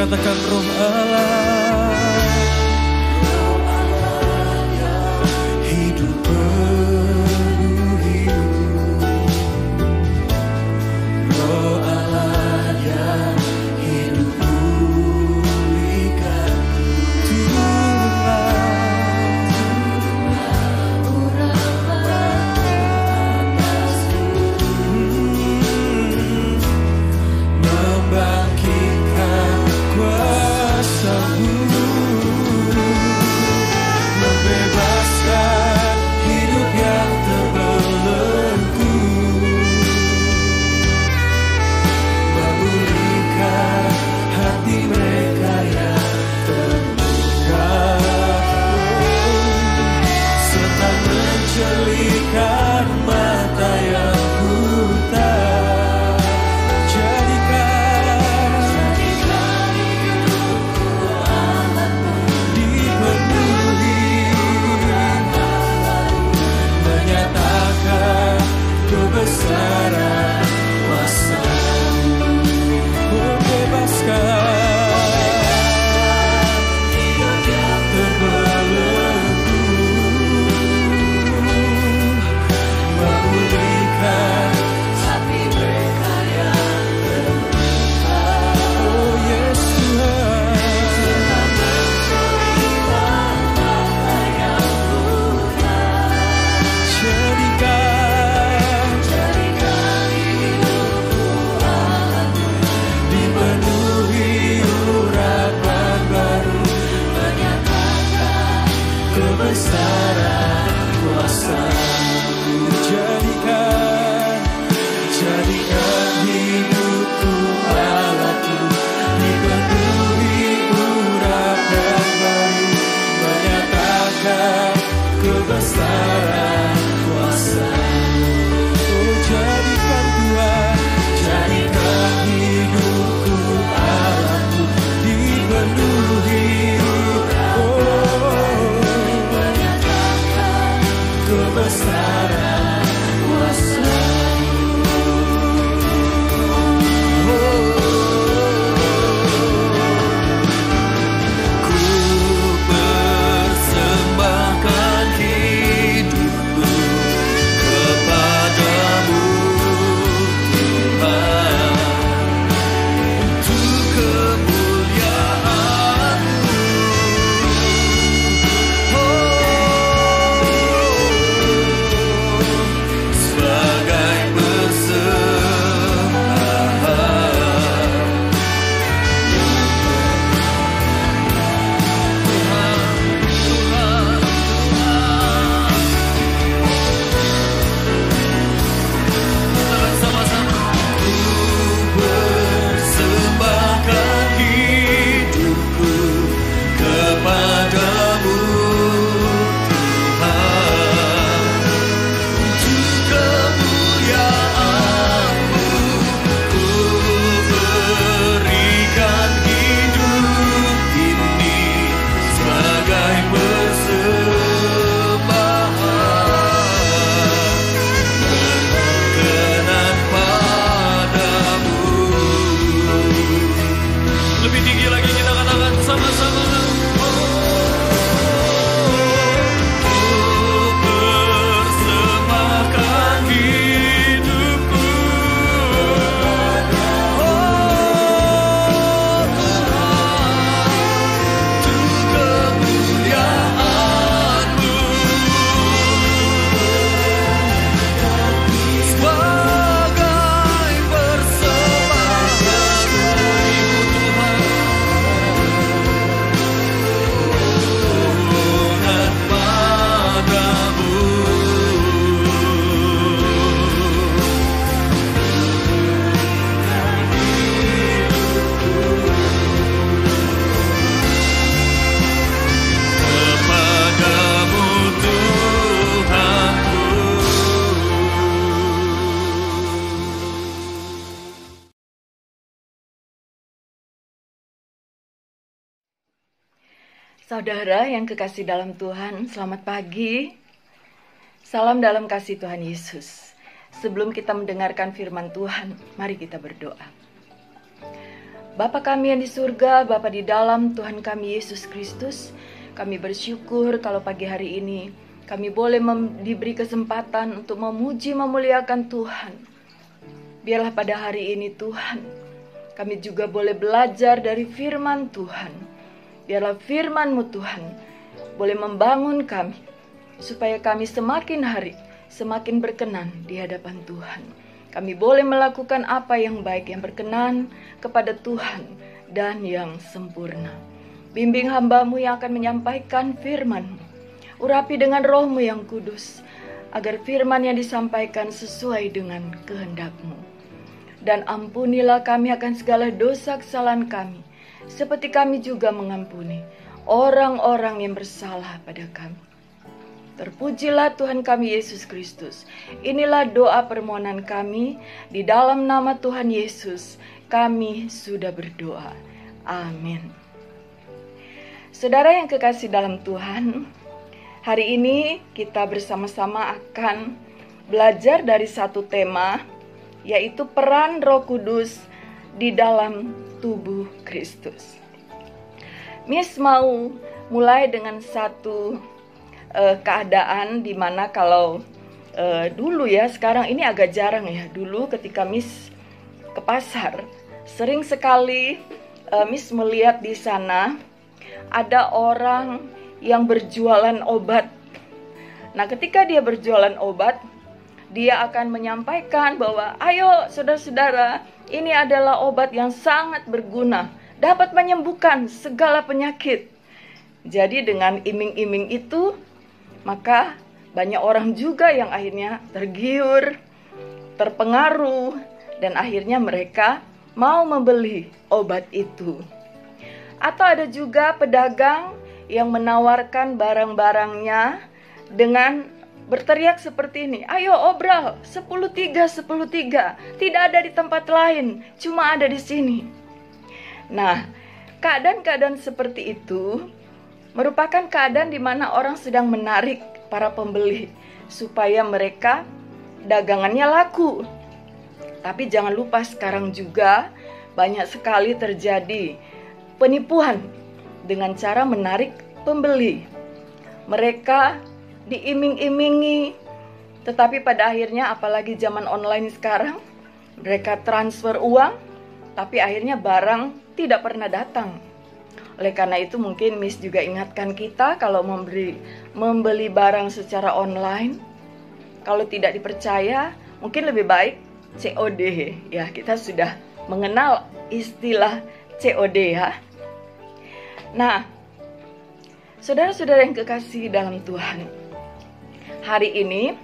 Katakan Roh Allah, hidup penuh hidup. Saudara yang kekasih dalam Tuhan, selamat pagi. Salam dalam kasih Tuhan Yesus. Sebelum kita mendengarkan firman Tuhan, mari kita berdoa. Bapa kami yang di surga, Bapa di dalam Tuhan kami Yesus Kristus, kami bersyukur kalau pagi hari ini kami boleh diberi kesempatan untuk memuji memuliakan Tuhan. Biarlah pada hari ini Tuhan, kami juga boleh belajar dari firman Tuhan. Biarlah firman-Mu Tuhan boleh membangun kami, supaya kami semakin hari semakin berkenan di hadapan Tuhan. Kami boleh melakukan apa yang baik, yang berkenan kepada Tuhan dan yang sempurna. Bimbing hamba-Mu yang akan menyampaikan firman-Mu. Urapi dengan Roh-Mu yang kudus, agar firman yang disampaikan sesuai dengan kehendak-Mu. Dan ampunilah kami akan segala dosa kesalahan kami, seperti kami juga mengampuni orang-orang yang bersalah pada kami. Terpujilah Tuhan kami Yesus Kristus. Inilah doa permohonan kami. Di dalam nama Tuhan Yesus, kami sudah berdoa. Amin. Saudara yang kekasih dalam Tuhan, hari ini kita bersama-sama akan belajar dari satu tema, yaitu peran Roh Kudus di dalam tubuh Kristus. Miss mau mulai dengan satu keadaan di mana kalau dulu ya, sekarang ini agak jarang ya. Dulu ketika Miss ke pasar, sering sekali Miss melihat di sana ada orang yang berjualan obat. Nah, ketika dia berjualan obat, dia akan menyampaikan bahwa, ayo saudara-saudara, ini adalah obat yang sangat berguna, dapat menyembuhkan segala penyakit. Jadi dengan iming-iming itu, maka banyak orang juga yang akhirnya tergiur, terpengaruh, dan akhirnya mereka mau membeli obat itu. Atau ada juga pedagang yang menawarkan barang-barangnya dengan berteriak seperti ini, ayo obral, 10-3, 10-3. Tidak ada di tempat lain, cuma ada di sini. Nah, keadaan-keadaan seperti itu merupakan keadaan di mana orang sedang menarik para pembeli supaya mereka dagangannya laku. Tapi jangan lupa sekarang juga banyak sekali terjadi penipuan dengan cara menarik pembeli. Mereka diiming-imingi, tetapi pada akhirnya apalagi zaman online sekarang, mereka transfer uang, tapi akhirnya barang tidak pernah datang. Oleh karena itu mungkin Miss juga ingatkan kita kalau membeli barang secara online, kalau tidak dipercaya mungkin lebih baik COD ya. Kita sudah mengenal istilah COD ya. Nah, saudara-saudara yang kekasih dalam Tuhan, hari ini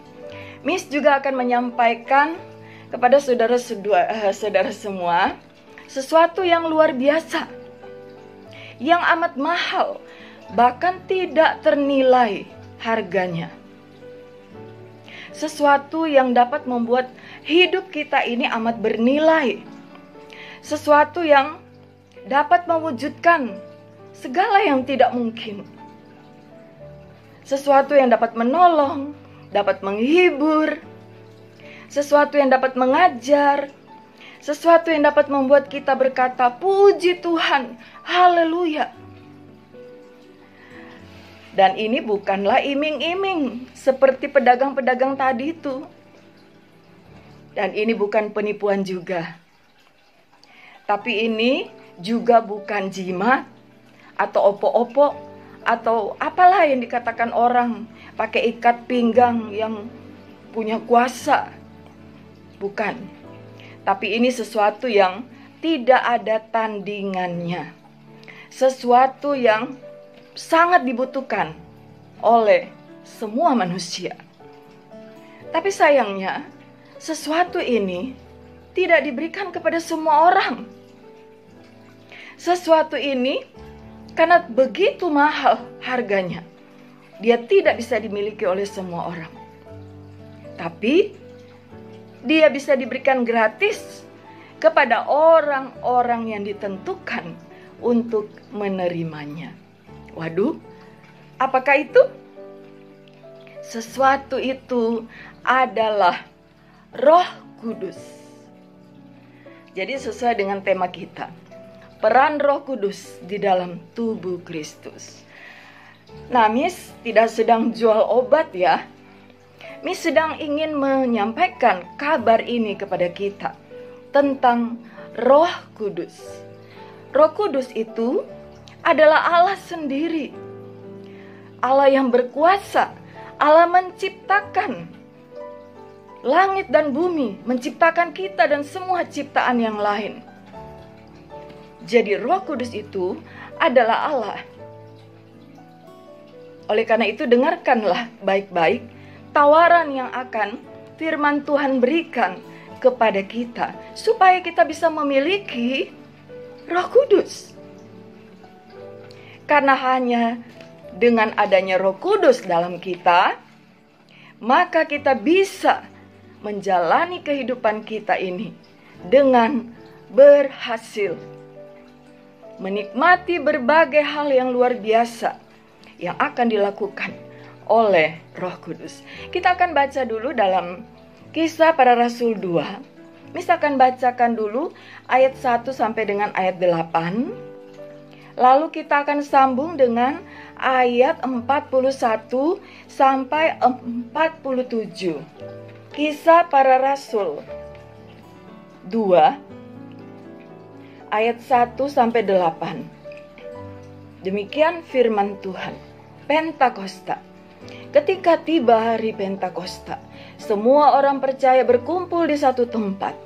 Miss juga akan menyampaikan kepada saudara-saudara semua sesuatu yang luar biasa, yang amat mahal, bahkan tidak ternilai harganya. Sesuatu yang dapat membuat hidup kita ini amat bernilai. Sesuatu yang dapat mewujudkan segala yang tidak mungkin. Sesuatu yang dapat menolong, dapat menghibur, sesuatu yang dapat mengajar, sesuatu yang dapat membuat kita berkata, puji Tuhan, haleluya. Dan ini bukanlah iming-iming seperti pedagang-pedagang tadi itu. Dan ini bukan penipuan juga. Tapi ini juga bukan jimat atau opo-opo atau apalah yang dikatakan orang pakai ikat pinggang yang punya kuasa. Bukan. Tapi ini sesuatu yang tidak ada tandingannya. Sesuatu yang sangat dibutuhkan oleh semua manusia. Tapi sayangnya, sesuatu ini tidak diberikan kepada semua orang. Sesuatu ini karena begitu mahal harganya, dia tidak bisa dimiliki oleh semua orang. Tapi dia bisa diberikan gratis kepada orang-orang yang ditentukan untuk menerimanya. Waduh, apakah itu? Sesuatu itu adalah Roh Kudus. Jadi sesuai dengan tema kita, peran Roh Kudus di dalam tubuh Kristus. Nah, Miss tidak sedang jual obat ya. Miss sedang ingin menyampaikan kabar ini kepada kita tentang Roh Kudus. Roh Kudus itu adalah Allah sendiri. Allah yang berkuasa, Allah menciptakan langit dan bumi, menciptakan kita dan semua ciptaan yang lain. Jadi Roh Kudus itu adalah Allah. Oleh karena itu dengarkanlah baik-baik tawaran yang akan firman Tuhan berikan kepada kita, supaya kita bisa memiliki Roh Kudus. Karena hanya dengan adanya Roh Kudus dalam kita, maka kita bisa menjalani kehidupan kita ini dengan berhasil, menikmati berbagai hal yang luar biasa yang akan dilakukan oleh Roh Kudus. Kita akan baca dulu dalam Kisah Para Rasul 2. Misalkan bacakan dulu ayat 1 sampai dengan ayat 8. Lalu kita akan sambung dengan ayat 41 sampai 47. Kisah Para Rasul 2 ayat 1 sampai 8. Demikian firman Tuhan. Pentakosta. Ketika tiba hari Pentakosta, semua orang percaya berkumpul di satu tempat.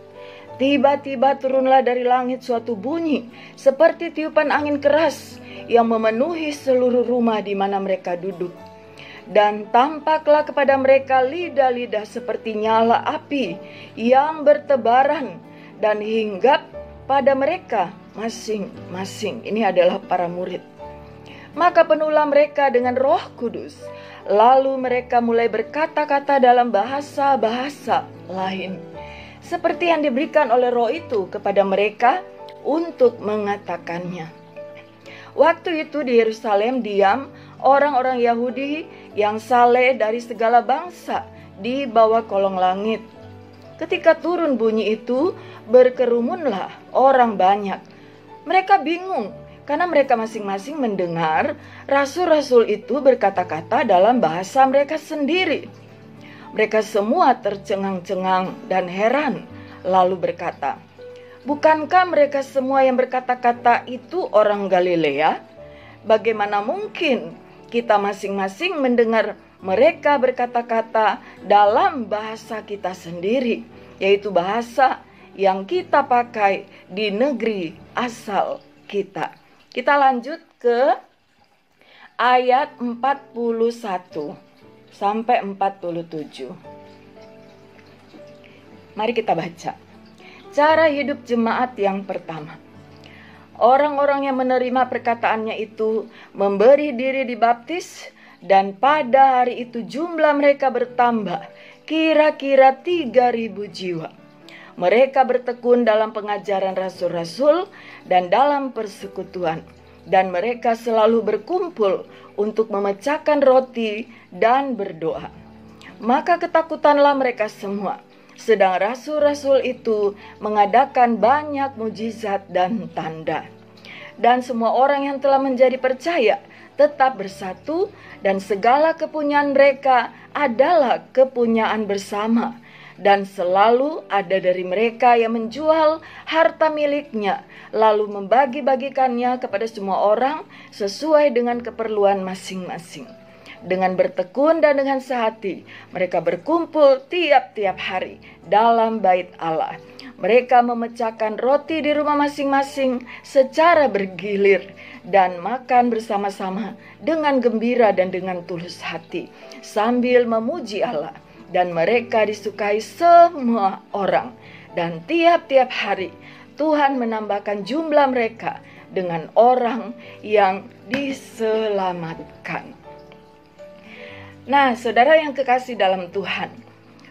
Tiba-tiba turunlah dari langit suatu bunyi seperti tiupan angin keras yang memenuhi seluruh rumah di mana mereka duduk. Dan tampaklah kepada mereka lidah-lidah seperti nyala api yang bertebaran dan hinggap pada mereka masing-masing. Ini adalah para murid. Maka penuhlah mereka dengan Roh Kudus. Lalu mereka mulai berkata-kata dalam bahasa-bahasa lain, seperti yang diberikan oleh Roh itu kepada mereka untuk mengatakannya. Waktu itu di Yerusalem diam orang-orang Yahudi yang saleh dari segala bangsa di bawah kolong langit. Ketika turun bunyi itu, berkerumunlah orang banyak. Mereka bingung karena mereka masing-masing mendengar rasul-rasul itu berkata-kata dalam bahasa mereka sendiri. Mereka semua tercengang-cengang dan heran, lalu berkata, "Bukankah mereka semua yang berkata-kata itu orang Galilea? Bagaimana mungkin kita masing-masing mendengar mereka berkata-kata dalam bahasa kita sendiri, yaitu bahasa yang kita pakai di negeri asal kita?" Kita lanjut ke ayat 41 sampai 47. Mari kita baca. Cara hidup jemaat yang pertama. Orang-orang yang menerima perkataannya itu memberi diri dibaptis, dan pada hari itu jumlah mereka bertambah kira-kira 3.000 jiwa. Mereka bertekun dalam pengajaran rasul-rasul dan dalam persekutuan, dan mereka selalu berkumpul untuk memecahkan roti dan berdoa. Maka ketakutanlah mereka semua, sedang rasul-rasul itu mengadakan banyak mujizat dan tanda. Dan semua orang yang telah menjadi percaya tetap bersatu, dan segala kepunyaan mereka adalah kepunyaan bersama. Dan selalu ada dari mereka yang menjual harta miliknya, lalu membagi-bagikannya kepada semua orang sesuai dengan keperluan masing-masing. Dengan bertekun dan dengan sehati, mereka berkumpul tiap-tiap hari dalam bait Allah. Mereka memecahkan roti di rumah masing-masing secara bergilir dan makan bersama-sama dengan gembira dan dengan tulus hati, sambil memuji Allah. Dan mereka disukai semua orang. Dan tiap-tiap hari Tuhan menambahkan jumlah mereka dengan orang yang diselamatkan. Nah, saudara yang kekasih dalam Tuhan,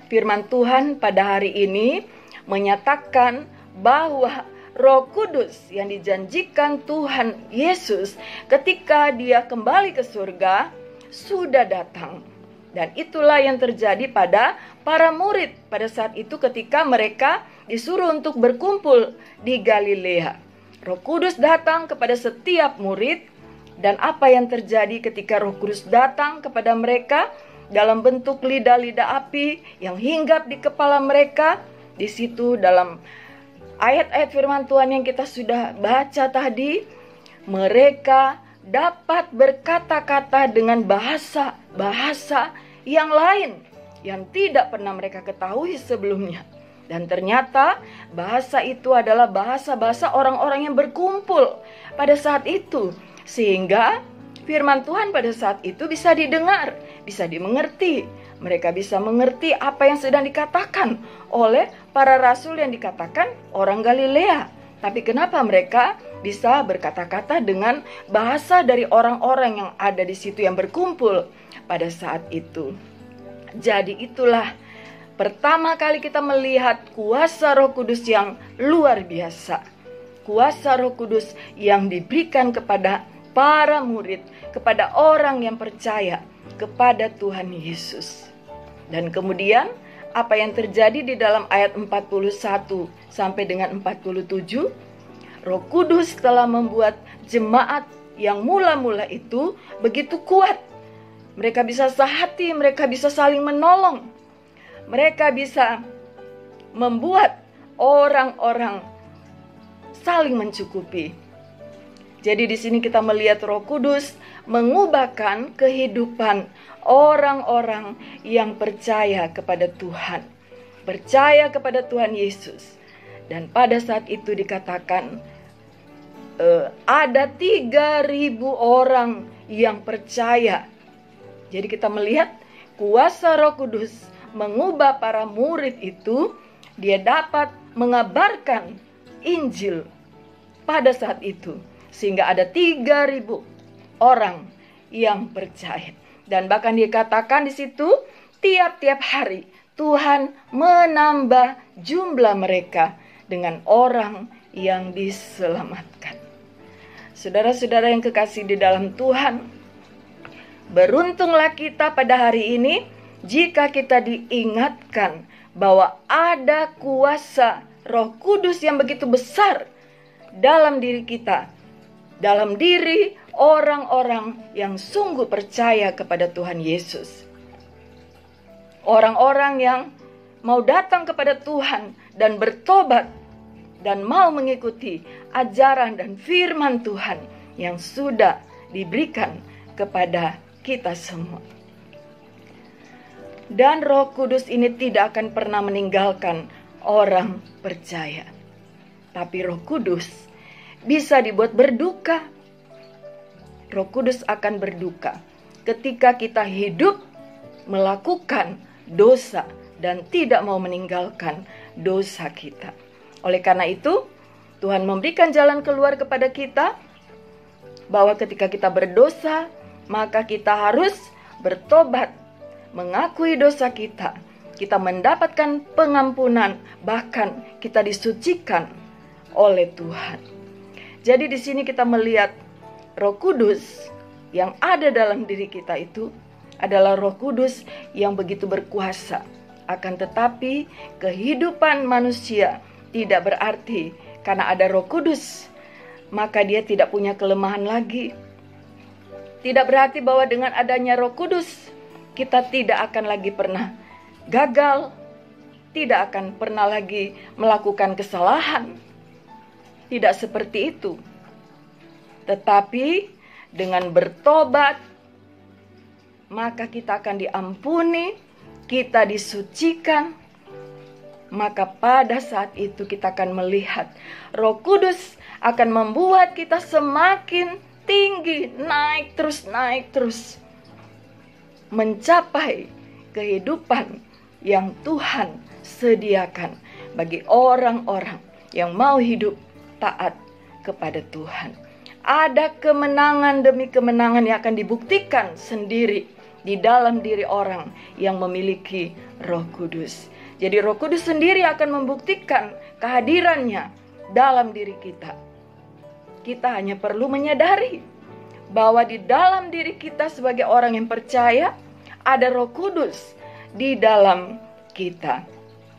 firman Tuhan pada hari ini menyatakan bahwa Roh Kudus yang dijanjikan Tuhan Yesus ketika dia kembali ke surga sudah datang. Dan itulah yang terjadi pada para murid pada saat itu ketika mereka disuruh untuk berkumpul di Galilea. Roh Kudus datang kepada setiap murid, dan apa yang terjadi ketika Roh Kudus datang kepada mereka dalam bentuk lidah-lidah api yang hinggap di kepala mereka. Di situ dalam ayat-ayat firman Tuhan yang kita sudah baca tadi, mereka dapat berkata-kata dengan bahasa yang lain yang tidak pernah mereka ketahui sebelumnya. Dan ternyata bahasa itu adalah bahasa-bahasa orang-orang yang berkumpul pada saat itu. Sehingga firman Tuhan pada saat itu bisa didengar, bisa dimengerti. Mereka bisa mengerti apa yang sedang dikatakan oleh para rasul yang dikatakan orang Galilea. Tapi kenapa mereka bisa berkata-kata dengan bahasa dari orang-orang yang ada di situ yang berkumpul pada saat itu? Jadi itulah pertama kali kita melihat kuasa Roh Kudus yang luar biasa. Kuasa Roh Kudus yang diberikan kepada para murid, kepada orang yang percaya kepada Tuhan Yesus. Dan kemudian apa yang terjadi di dalam ayat 41 sampai dengan 47, Roh Kudus telah membuat jemaat yang mula-mula itu begitu kuat. Mereka bisa sehati, mereka bisa saling menolong. Mereka bisa membuat orang-orang saling mencukupi. Jadi di sini kita melihat Roh Kudus mengubahkan kehidupan orang-orang yang percaya kepada Tuhan, percaya kepada Tuhan Yesus. Dan pada saat itu dikatakan ada 3.000 orang yang percaya. Jadi kita melihat kuasa Roh Kudus mengubah para murid itu, dia dapat mengabarkan Injil pada saat itu. Sehingga ada 3.000 orang yang percaya. Dan bahkan dikatakan di situ tiap-tiap hari Tuhan menambah jumlah mereka dengan orang yang diselamatkan. Saudara-saudara yang kekasih di dalam Tuhan, beruntunglah kita pada hari ini jika kita diingatkan bahwa ada kuasa Roh Kudus yang begitu besar dalam diri kita, dalam diri orang-orang yang sungguh percaya kepada Tuhan Yesus. Orang-orang yang mau datang kepada Tuhan dan bertobat dan mau mengikuti ajaran dan firman Tuhan yang sudah diberikan kepada kita semua. Dan Roh Kudus ini tidak akan pernah meninggalkan orang percaya. Tapi Roh Kudus bisa dibuat berduka. Roh Kudus akan berduka ketika kita hidup melakukan dosa dan tidak mau meninggalkan dosa kita. Oleh karena itu, Tuhan memberikan jalan keluar kepada kita, bahwa ketika kita berdosa, maka kita harus bertobat, mengakui dosa kita. Kita mendapatkan pengampunan, bahkan kita disucikan oleh Tuhan. Jadi di sini kita melihat Roh Kudus yang ada dalam diri kita itu adalah Roh Kudus yang begitu berkuasa. Akan tetapi kehidupan manusia tidak berarti karena ada Roh Kudus maka dia tidak punya kelemahan lagi. Tidak berarti bahwa dengan adanya Roh Kudus kita tidak akan lagi pernah gagal, tidak akan pernah lagi melakukan kesalahan. Tidak seperti itu. Tetapi dengan bertobat, maka kita akan diampuni, kita disucikan. Maka pada saat itu kita akan melihat Roh Kudus akan membuat kita semakin tinggi, naik terus, mencapai kehidupan yang Tuhan sediakan bagi orang-orang yang mau hidup taat kepada Tuhan. Ada kemenangan demi kemenangan yang akan dibuktikan sendiri di dalam diri orang yang memiliki Roh Kudus. Jadi Roh Kudus sendiri akan membuktikan kehadirannya dalam diri kita. Kita hanya perlu menyadari bahwa di dalam diri kita sebagai orang yang percaya ada Roh Kudus di dalam kita.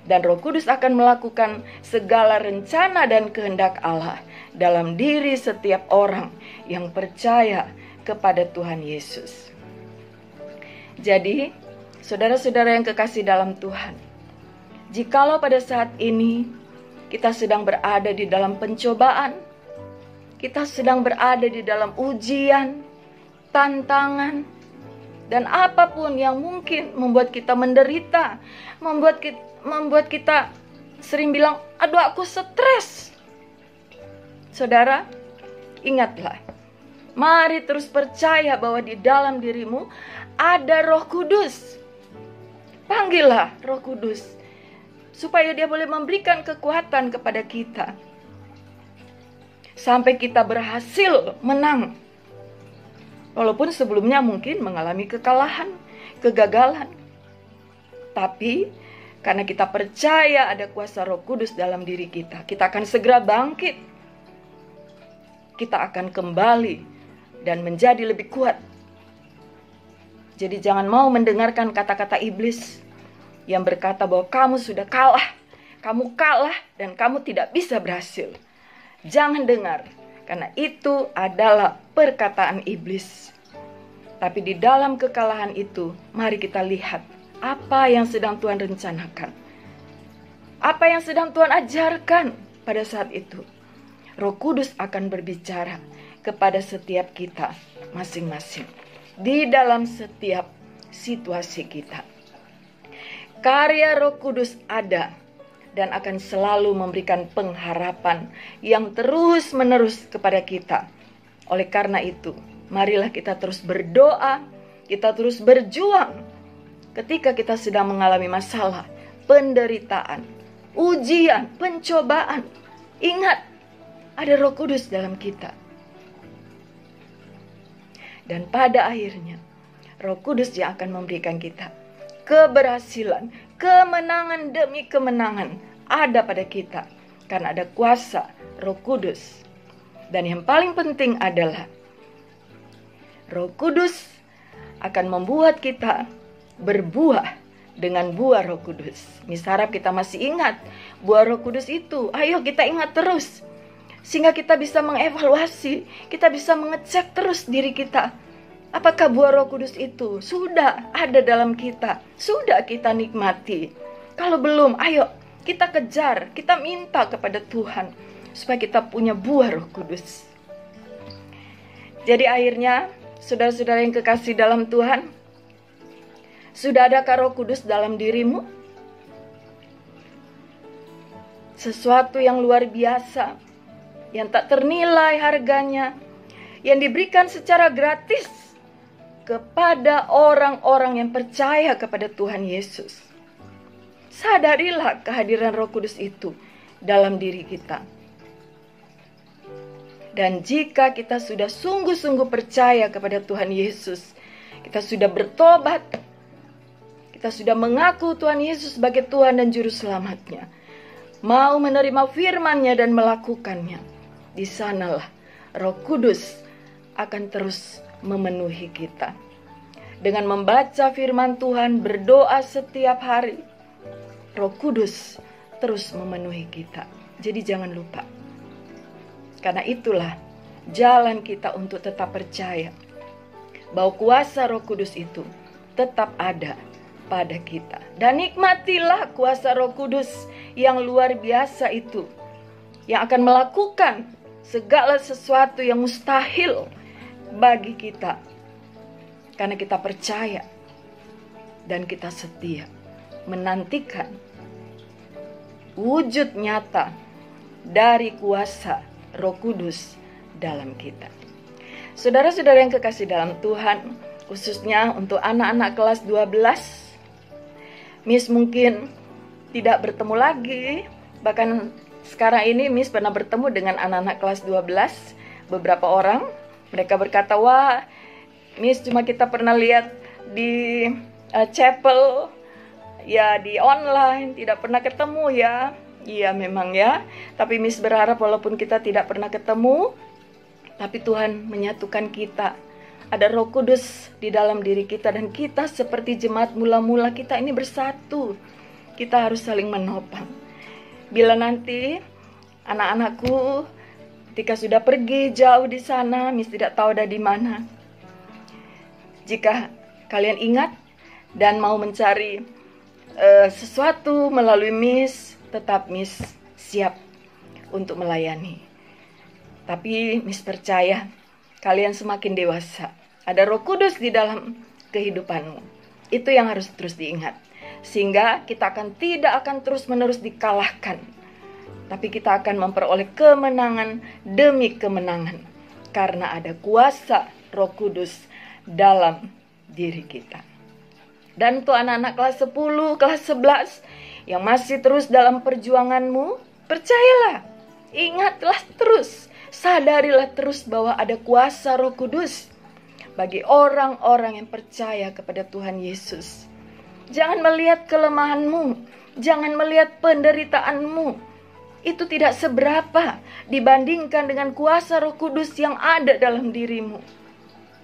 Dan Roh Kudus akan melakukan segala rencana dan kehendak Allah dalam diri setiap orang yang percaya kepada Tuhan Yesus. Jadi, saudara-saudara yang kekasih dalam Tuhan, jikalau pada saat ini kita sedang berada di dalam pencobaan, kita sedang berada di dalam ujian, tantangan, dan apapun yang mungkin membuat kita menderita, membuat kita sering bilang, aduh aku stres. Saudara, ingatlah, mari terus percaya bahwa di dalam dirimu ada Roh Kudus. Panggillah Roh Kudus, supaya dia boleh memberikan kekuatan kepada kita. Sampai kita berhasil menang. Walaupun sebelumnya mungkin mengalami kekalahan, kegagalan. Tapi karena kita percaya ada kuasa Roh Kudus dalam diri kita, kita akan segera bangkit. Kita akan kembali dan menjadi lebih kuat. Jadi jangan mau mendengarkan kata-kata iblis yang berkata bahwa kamu sudah kalah, dan kamu tidak bisa berhasil. Jangan dengar, karena itu adalah perkataan iblis. Tapi di dalam kekalahan itu, mari kita lihat apa yang sedang Tuhan rencanakan. Apa yang sedang Tuhan ajarkan pada saat itu. Roh Kudus akan berbicara kepada setiap kita masing-masing. Di dalam setiap situasi kita. Karya Roh Kudus ada dan akan selalu memberikan pengharapan yang terus-menerus kepada kita. Oleh karena itu, marilah kita terus berdoa, kita terus berjuang. Ketika kita sedang mengalami masalah, penderitaan, ujian, pencobaan, ingat, ada Roh Kudus dalam kita. Dan pada akhirnya, Roh Kudus yang akan memberikan kita keberhasilan, kemenangan demi kemenangan ada pada kita. Karena ada kuasa Roh Kudus. Dan yang paling penting adalah Roh Kudus akan membuat kita berbuah dengan buah Roh Kudus. Misal kita masih ingat buah Roh Kudus itu, ayo kita ingat terus. Sehingga kita bisa mengevaluasi, kita bisa mengecek terus diri kita. Apakah buah Roh Kudus itu sudah ada dalam kita? Sudah kita nikmati? Kalau belum, ayo kita kejar, kita minta kepada Tuhan supaya kita punya buah Roh Kudus. Jadi akhirnya, saudara-saudara yang kekasih dalam Tuhan, sudah adakah Roh Kudus dalam dirimu? Sesuatu yang luar biasa, yang tak ternilai harganya, yang diberikan secara gratis kepada orang-orang yang percaya kepada Tuhan Yesus. Sadarilah kehadiran Roh Kudus itu dalam diri kita. Dan jika kita sudah sungguh-sungguh percaya kepada Tuhan Yesus, kita sudah bertobat, kita sudah mengaku Tuhan Yesus sebagai Tuhan dan Juru Selamatnya, mau menerima firman-Nya dan melakukannya, di sanalah Roh Kudus akan terus memenuhi kita. Dengan membaca firman Tuhan, berdoa setiap hari, Roh Kudus terus memenuhi kita. Jadi jangan lupa. Karena itulah jalan kita untuk tetap percaya bahwa kuasa Roh Kudus itu tetap ada pada kita. Dan nikmatilah kuasa Roh Kudus yang luar biasa itu, yang akan melakukan segala sesuatu yang mustahil bagi kita. Karena kita percaya dan kita setia menantikan wujud nyata dari kuasa Roh Kudus dalam kita. Saudara-saudara yang kekasih dalam Tuhan, khususnya untuk anak-anak kelas 12, Miss mungkin tidak bertemu lagi. Bahkan sekarang ini Miss pernah bertemu dengan anak-anak kelas 12, beberapa orang. Mereka berkata, wah Miss cuma kita pernah lihat di chapel, ya di online, tidak pernah ketemu ya. Iya memang ya, tapi Miss berharap walaupun kita tidak pernah ketemu, tapi Tuhan menyatukan kita. Ada Roh Kudus di dalam diri kita, dan kita seperti jemaat mula-mula kita ini bersatu. Kita harus saling menopang. Bila nanti anak-anakku ketika sudah pergi jauh di sana, Miss tidak tahu ada di mana. Jika kalian ingat dan mau mencari sesuatu melalui Miss, tetap Miss siap untuk melayani. Tapi Miss percaya kalian semakin dewasa. Ada Roh Kudus di dalam kehidupanmu. Itu yang harus terus diingat. Sehingga kita tidak akan terus-menerus dikalahkan. Tapi kita akan memperoleh kemenangan demi kemenangan. Karena ada kuasa Roh Kudus dalam diri kita. Dan untuk anak-anak kelas 10, kelas 11 yang masih terus dalam perjuanganmu, percayalah, ingatlah terus, sadarilah terus bahwa ada kuasa Roh Kudus bagi orang-orang yang percaya kepada Tuhan Yesus. Jangan melihat kelemahanmu, jangan melihat penderitaanmu. Itu tidak seberapa dibandingkan dengan kuasa Roh Kudus yang ada dalam dirimu.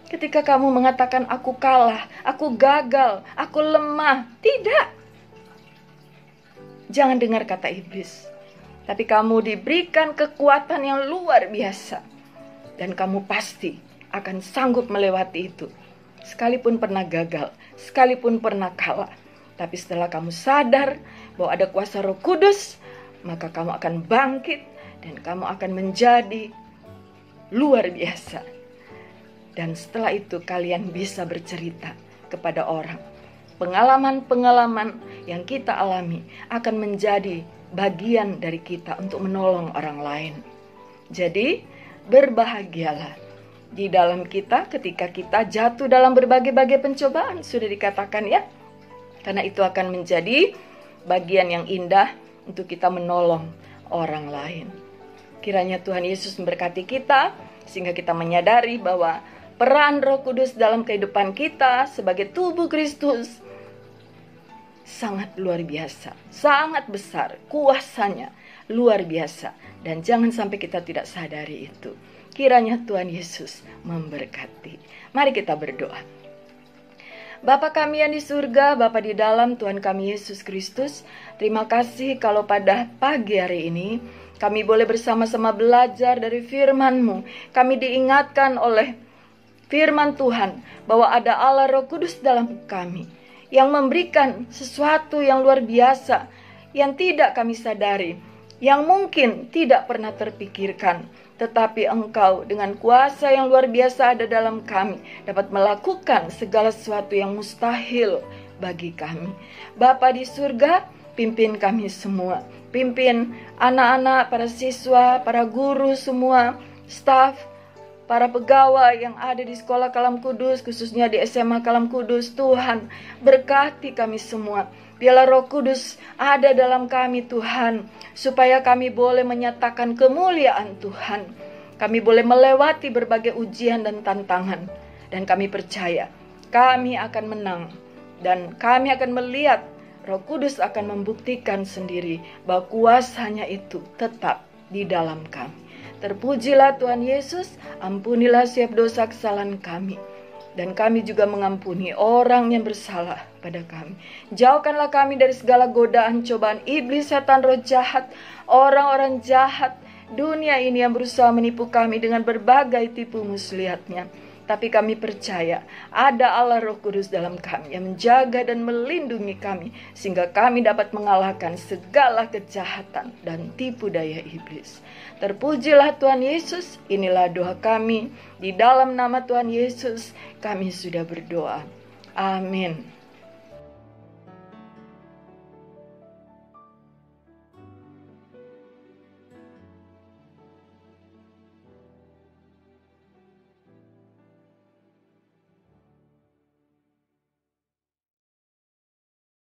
Ketika kamu mengatakan aku kalah, aku gagal, aku lemah, tidak. Jangan dengar kata iblis. Tapi kamu diberikan kekuatan yang luar biasa. Dan kamu pasti akan sanggup melewati itu. Sekalipun pernah gagal, sekalipun pernah kalah. Tapi setelah kamu sadar bahwa ada kuasa Roh Kudus, maka kamu akan bangkit dan kamu akan menjadi luar biasa. Dan setelah itu kalian bisa bercerita kepada orang. Pengalaman-pengalaman yang kita alami akan menjadi bagian dari kita untuk menolong orang lain. Jadi, berbahagialah di dalam kita ketika kita jatuh dalam berbagai-bagai pencobaan. Sudah dikatakan ya, karena itu akan menjadi bagian yang indah untuk kita menolong orang lain. Kiranya Tuhan Yesus memberkati kita, sehingga kita menyadari bahwa peran Roh Kudus dalam kehidupan kita sebagai tubuh Kristus sangat luar biasa, sangat besar, kuasanya luar biasa. Dan jangan sampai kita tidak sadari itu. Kiranya Tuhan Yesus memberkati. Mari kita berdoa. Bapa kami yang di surga, Bapa di dalam, Tuhan kami Yesus Kristus, terima kasih kalau pada pagi hari ini kami boleh bersama-sama belajar dari firman-Mu. Kami diingatkan oleh firman Tuhan bahwa ada Allah Roh Kudus dalam kami, yang memberikan sesuatu yang luar biasa, yang tidak kami sadari, yang mungkin tidak pernah terpikirkan. Tetapi Engkau dengan kuasa yang luar biasa ada dalam kami, dapat melakukan segala sesuatu yang mustahil bagi kami. Bapa di surga, pimpin kami semua. Pimpin anak-anak, para siswa, para guru semua, staf, para pegawai yang ada di Sekolah Kalam Kudus, khususnya di SMA Kalam Kudus. Tuhan, berkati kami semua. Biarlah Roh Kudus ada dalam kami Tuhan, supaya kami boleh menyatakan kemuliaan Tuhan. Kami boleh melewati berbagai ujian dan tantangan. Dan kami percaya, kami akan menang. Dan kami akan melihat Roh Kudus akan membuktikan sendiri bahwa kuasanya itu tetap di dalam kami. Terpujilah Tuhan Yesus, ampunilah setiap dosa kesalahan kami. Dan kami juga mengampuni orang yang bersalah pada kami. Jauhkanlah kami dari segala godaan, cobaan iblis, setan, roh jahat, orang-orang jahat dunia ini yang berusaha menipu kami dengan berbagai tipu muslihatnya. Tapi kami percaya ada Allah Roh Kudus dalam kami yang menjaga dan melindungi kami, sehingga kami dapat mengalahkan segala kejahatan dan tipu daya iblis. Terpujilah Tuhan Yesus. Inilah doa kami. Di dalam nama Tuhan Yesus kami sudah berdoa. Amin.